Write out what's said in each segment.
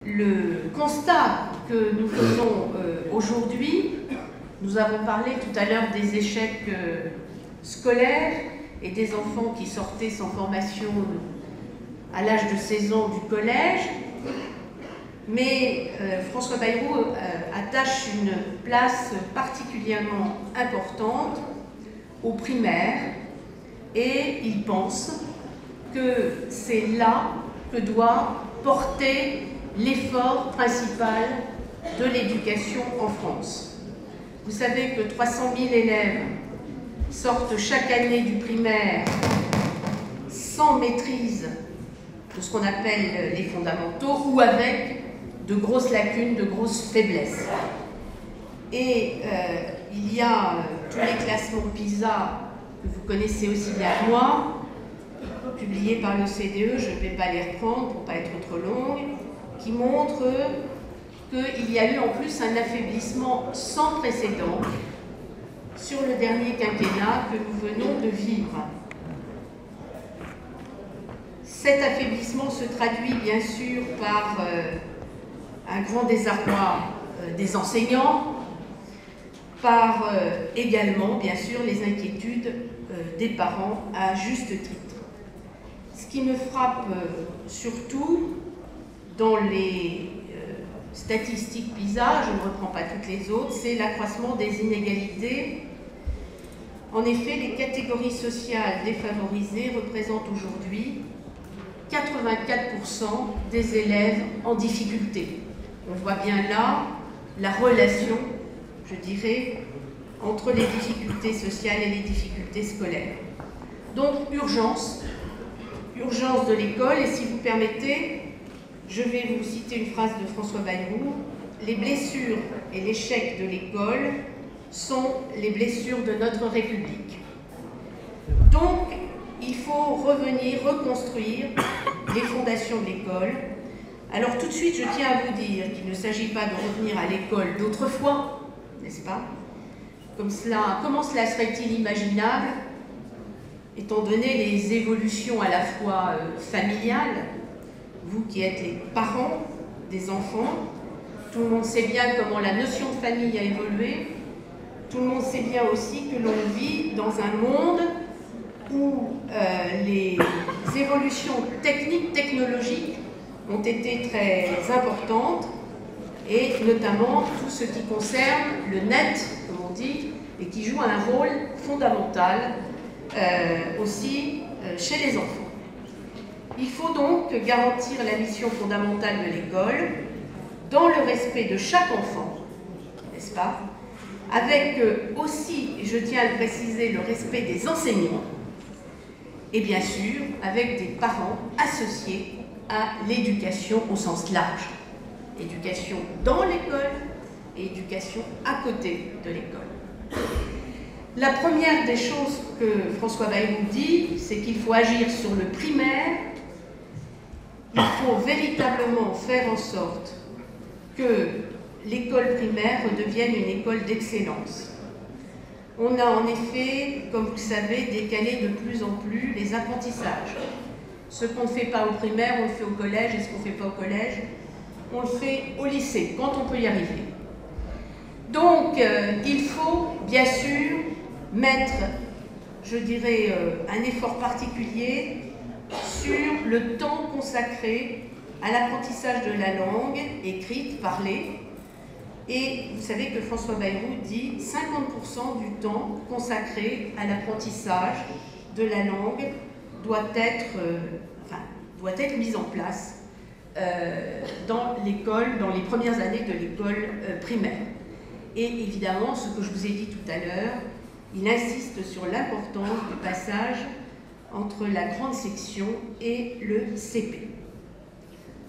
Le constat que nous faisons aujourd'hui, nous avons parlé tout à l'heure des échecs scolaires et des enfants qui sortaient sans formation à l'âge de 16 ans du collège, mais François Bayrou attache une place particulièrement importante aux primaires et il pense que c'est là que doit porter l'effort principal de l'éducation en France. Vous savez que 300 000 élèves sortent chaque année du primaire sans maîtrise de ce qu'on appelle les fondamentaux ou avec de grosses lacunes, de grosses faiblesses. Et il y a tous les classements PISA que vous connaissez aussi bien que moi, publiés par l'OCDE, je ne vais pas les reprendre pour ne pas être trop longue, qui montrent qu'il y a eu en plus un affaiblissement sans précédent sur le dernier quinquennat que nous venons de vivre. Cet affaiblissement se traduit bien sûr par un grand désarroi des enseignants, par également bien sûr les inquiétudes des parents à juste titre. Ce qui me frappe surtout dans les statistiques PISA, je ne reprends pas toutes les autres, c'est l'accroissement des inégalités. En effet, les catégories sociales défavorisées représentent aujourd'hui 84% des élèves en difficulté. On voit bien là la relation, je dirais, entre les difficultés sociales et les difficultés scolaires. Donc, urgence de l'école, et si vous permettez, je vais vous citer une phrase de François Bayrou: les blessures et l'échec de l'école sont les blessures de notre République. Donc, il faut revenir, reconstruire les fondations de l'école. Alors tout de suite, je tiens à vous dire qu'il ne s'agit pas de revenir à l'école d'autrefois, n'est-ce pas? Comment cela serait-il imaginable, étant donné les évolutions à la fois familiales, vous qui êtes les parents des enfants, tout le monde sait bien comment la notion de famille a évolué, tout le monde sait bien aussi que l'on vit dans un monde où les évolutions techniques, technologiques ont été très importantes, et notamment tout ce qui concerne le net, comme on dit, et qui joue un rôle fondamental aussi chez les enfants. Il faut donc garantir la mission fondamentale de l'école dans le respect de chaque enfant, n'est-ce pas? Avec aussi, et je tiens à le préciser, le respect des enseignants, et bien sûr avec des parents associés à l'éducation au sens large. Éducation dans l'école et éducation à côté de l'école. La première des choses que François Bayrou dit, c'est qu'il faut agir sur le primaire. Il faut véritablement faire en sorte que l'école primaire redevienne une école d'excellence. On a en effet, comme vous le savez, décalé de plus en plus les apprentissages. Ce qu'on ne fait pas au primaire, on le fait au collège, et ce qu'on ne fait pas au collège, on le fait au lycée, quand on peut y arriver. Donc, il faut bien sûr mettre, je dirais, un effort particulier sur le temps consacré à l'apprentissage de la langue écrite, parlée. Et vous savez que François Bayrou dit 50% du temps consacré à l'apprentissage de la langue doit être mis en place dans l'école, dans les premières années de l'école primaire. Et évidemment, ce que je vous ai dit tout à l'heure, il insiste sur l'importance du passage entre la grande section et le CP.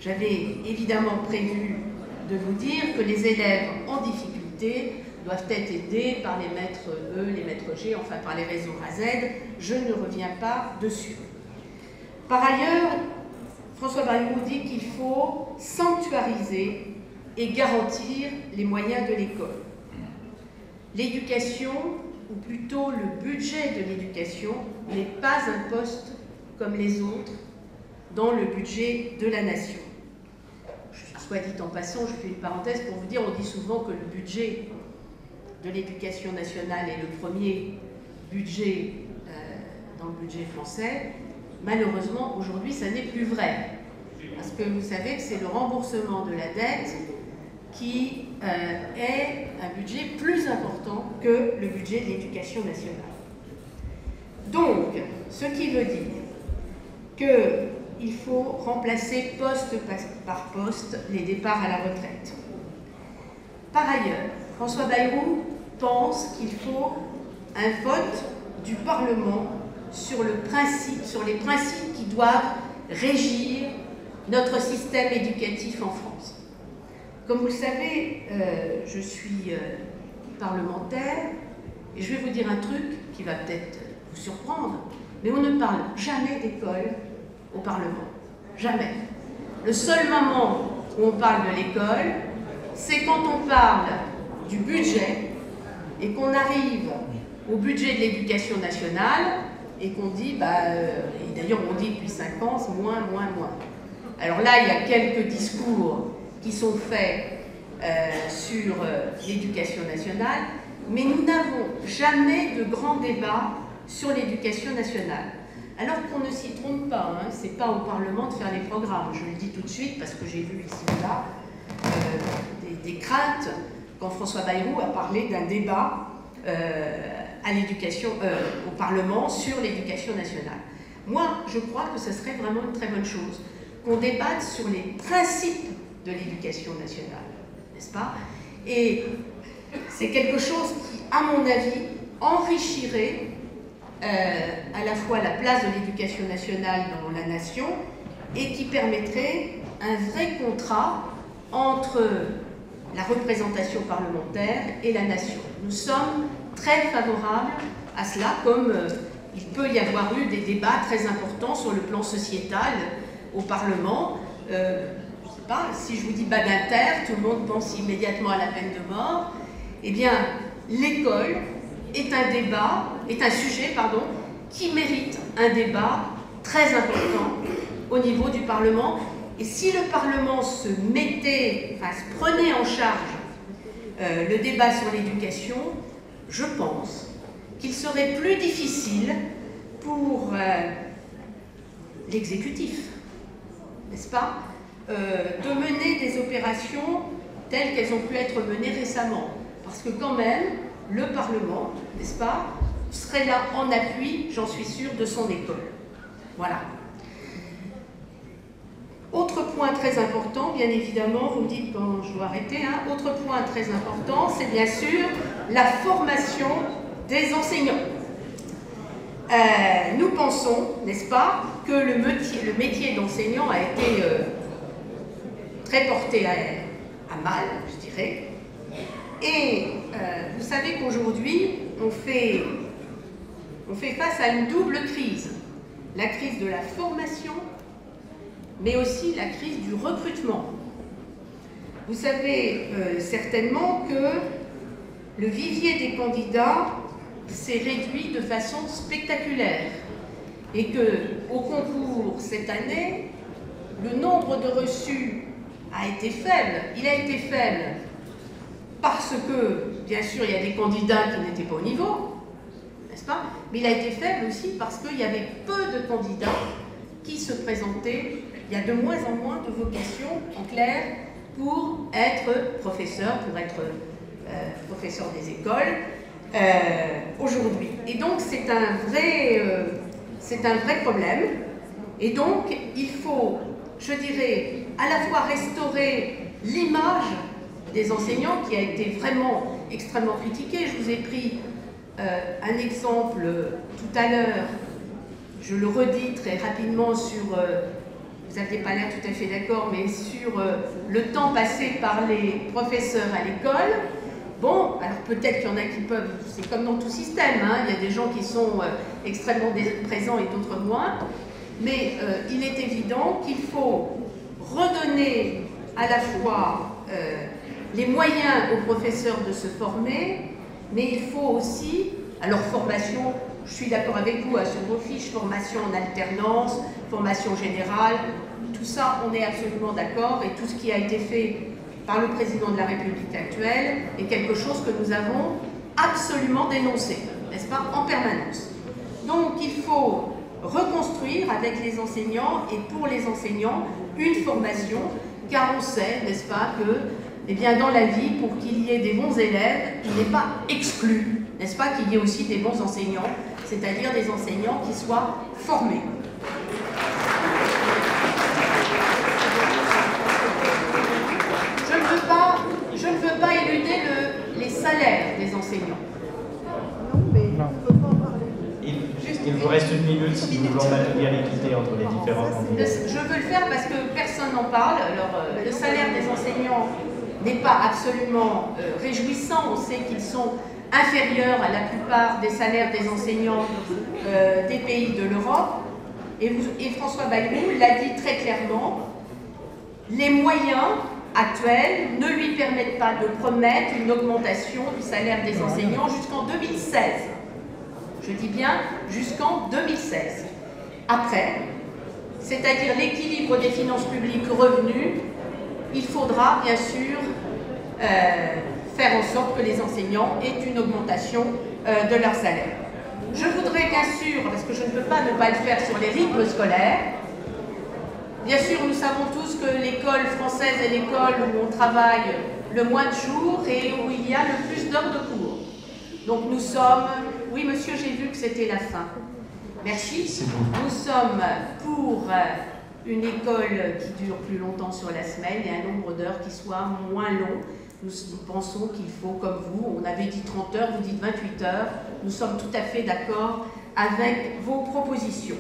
J'avais évidemment prévu de vous dire que les élèves en difficulté doivent être aidés par les maîtres E, les maîtres G, enfin par les réseaux AZ. Je ne reviens pas dessus. Par ailleurs, François Bayrou dit qu'il faut sanctuariser et garantir les moyens de l'école. L'éducation, ou plutôt le budget de l'éducation, n'est pas un poste comme les autres dans le budget de la nation. Je soit dit en passant, je fais une parenthèse pour vous dire, on dit souvent que le budget de l'éducation nationale est le premier budget dans le budget français. Malheureusement, aujourd'hui, ça n'est plus vrai. Parce que vous savez que c'est le remboursement de la dette qui est un budget plus important que le budget de l'éducation nationale. Donc, ce qui veut dire qu'il faut remplacer poste par poste les départs à la retraite. Par ailleurs, François Bayrou pense qu'il faut un vote du Parlement sur les principes qui doivent régir notre système éducatif en France. Comme vous le savez, je suis parlementaire et je vais vous dire un truc qui va peut-être vous surprendre, mais on ne parle jamais d'école au Parlement. Jamais. Le seul moment où on parle de l'école, c'est quand on parle du budget et qu'on arrive au budget de l'éducation nationale et qu'on dit, et d'ailleurs on dit depuis 5 ans, c'est moins. Alors là, il y a quelques discours qui sont faits sur l'éducation nationale, mais nous n'avons jamais de grand débat sur l'éducation nationale. Alors qu'on ne s'y trompe pas, hein, c'est pas au Parlement de faire les programmes, je le dis tout de suite parce que j'ai vu ici et là des craintes quand François Bayrou a parlé d'un débat à l'éducation, au Parlement sur l'éducation nationale. Moi, je crois que ce serait vraiment une très bonne chose qu'on débatte sur les principes de l'éducation nationale, n'est-ce pas? Et c'est quelque chose qui, à mon avis, enrichirait à la fois la place de l'éducation nationale dans la nation et qui permettrait un vrai contrat entre la représentation parlementaire et la nation. Nous sommes très favorables à cela, comme il peut y avoir eu des débats très importants sur le plan sociétal au Parlement. Je ne sais pas, si je vous dis Badinter, tout le monde pense immédiatement à la peine de mort. Eh bien, l'école est un sujet qui mérite un débat très important au niveau du Parlement. Et si le Parlement se prenait en charge le débat sur l'éducation, je pense qu'il serait plus difficile pour l'exécutif, n'est-ce pas, de mener des opérations telles qu'elles ont pu être menées récemment. Parce que quand même, le Parlement, n'est-ce pas, serait là en appui, j'en suis sûre, de son école. Voilà. Autre point très important, bien évidemment, vous me dites quand je dois arrêter, hein, autre point très important, c'est bien sûr la formation des enseignants. Nous pensons, n'est-ce pas, que le métier d'enseignant a été très porté à mal, je dirais. Et vous savez qu'aujourd'hui, on fait face à une double crise. La crise de la formation, mais aussi la crise du recrutement. Vous savez certainement que le vivier des candidats s'est réduit de façon spectaculaire et qu'au concours cette année, le nombre de reçus a été faible. Il a été faible parce que, bien sûr, il y a des candidats qui n'étaient pas au niveau, n'est-ce pas? Mais il a été faible aussi parce qu'il y avait peu de candidats qui se présentaient. Il y a de moins en moins de vocations, en clair, pour être professeur, professeur des écoles aujourd'hui. Et donc, c'est un vrai problème. Et donc, il faut, je dirais, à la fois restaurer l'image des enseignants qui a été vraiment extrêmement critiquée. Je vous ai pris un exemple tout à l'heure, je le redis très rapidement sur, vous n'aviez pas l'air tout à fait d'accord, mais sur le temps passé par les professeurs à l'école. Bon, alors peut-être qu'il y en a qui peuvent, c'est comme dans tout système, hein, il y a des gens qui sont extrêmement présents et d'autres moins, mais il est évident qu'il faut redonner à la fois les moyens aux professeurs de se former, mais il faut aussi, alors formation, je suis d'accord avec vous sur vos fiches, formation en alternance, formation générale, tout ça, on est absolument d'accord, et tout ce qui a été fait par le président de la République actuelle est quelque chose que nous avons absolument dénoncé, n'est-ce pas, en permanence. Donc il faut reconstruire avec les enseignants et pour les enseignants une formation, car on sait, n'est-ce pas, que eh bien, dans la vie, pour qu'il y ait des bons élèves, il n'est pas exclu, n'est-ce pas, qu'il y ait aussi des bons enseignants, c'est-à-dire des enseignants qui soient formés. Je ne veux pas éluder les salaires des enseignants. Non, mais on ne peut pas en parler. Il vous reste une minute si nous voulons maintenir l'équité entre les différents candidats. Je veux le faire parce que personne n'en parle. Alors, le salaire des enseignants n'est pas absolument réjouissant. On sait qu'ils sont inférieurs à la plupart des salaires des enseignants des pays de l'Europe. Et François Bayrou l'a dit très clairement, les moyens actuels ne lui permettent pas de promettre une augmentation du salaire des enseignants jusqu'en 2016. Je dis bien jusqu'en 2016. Après, c'est-à-dire l'équilibre des finances publiques revenues, il faudra bien sûr faire en sorte que les enseignants aient une augmentation de leur salaire. Je voudrais bien sûr, parce que je ne peux pas ne pas le faire sur les rythmes scolaires, bien sûr nous savons tous que l'école française est l'école où on travaille le moins de jours et où il y a le plus d'heures de cours. Donc nous sommes, oui monsieur, j'ai vu que c'était la fin. Merci. Nous sommes pour une école qui dure plus longtemps sur la semaine et un nombre d'heures qui soit moins long. Nous pensons qu'il faut, comme vous, on avait dit 30 heures, vous dites 28 heures. Nous sommes tout à fait d'accord avec vos propositions.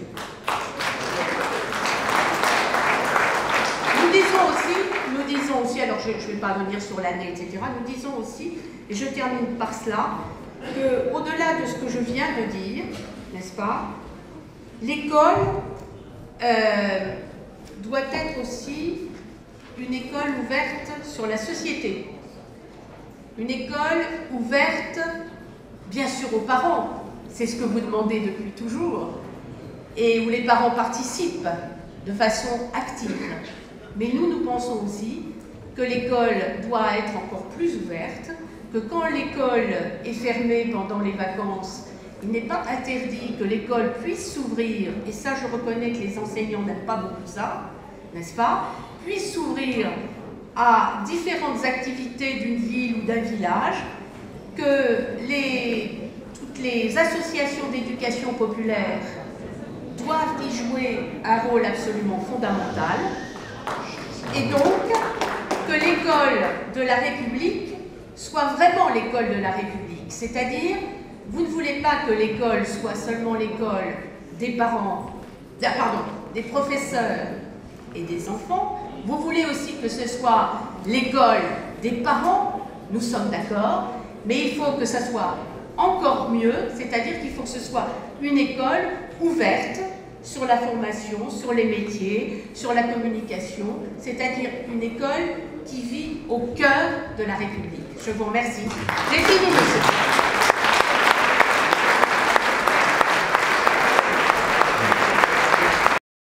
Nous disons aussi, alors je ne vais pas revenir sur l'année, etc., nous disons aussi, et je termine par cela, qu'au-delà de ce que je viens de dire, n'est-ce pas, l'école doit être aussi une école ouverte sur la société. Une école ouverte, bien sûr, aux parents. C'est ce que vous demandez depuis toujours. Et où les parents participent de façon active. Mais nous pensons aussi que l'école doit être encore plus ouverte, que quand l'école est fermée pendant les vacances, il n'est pas interdit que l'école puisse s'ouvrir, et ça je reconnais que les enseignants n'aiment pas beaucoup ça, n'est-ce pas, puisse s'ouvrir à différentes activités d'une ville ou d'un village, que toutes les associations d'éducation populaire doivent y jouer un rôle absolument fondamental, et donc que l'école de la République soit vraiment l'école de la République, c'est-à-dire vous ne voulez pas que l'école soit seulement l'école des parents, des professeurs et des enfants, vous voulez aussi que ce soit l'école des parents, nous sommes d'accord, mais il faut que ça soit encore mieux, c'est-à-dire qu'il faut que ce soit une école ouverte sur la formation, sur les métiers, sur la communication, c'est-à-dire une école qui vit au cœur de la République. Je vous remercie. J'ai fini, monsieur.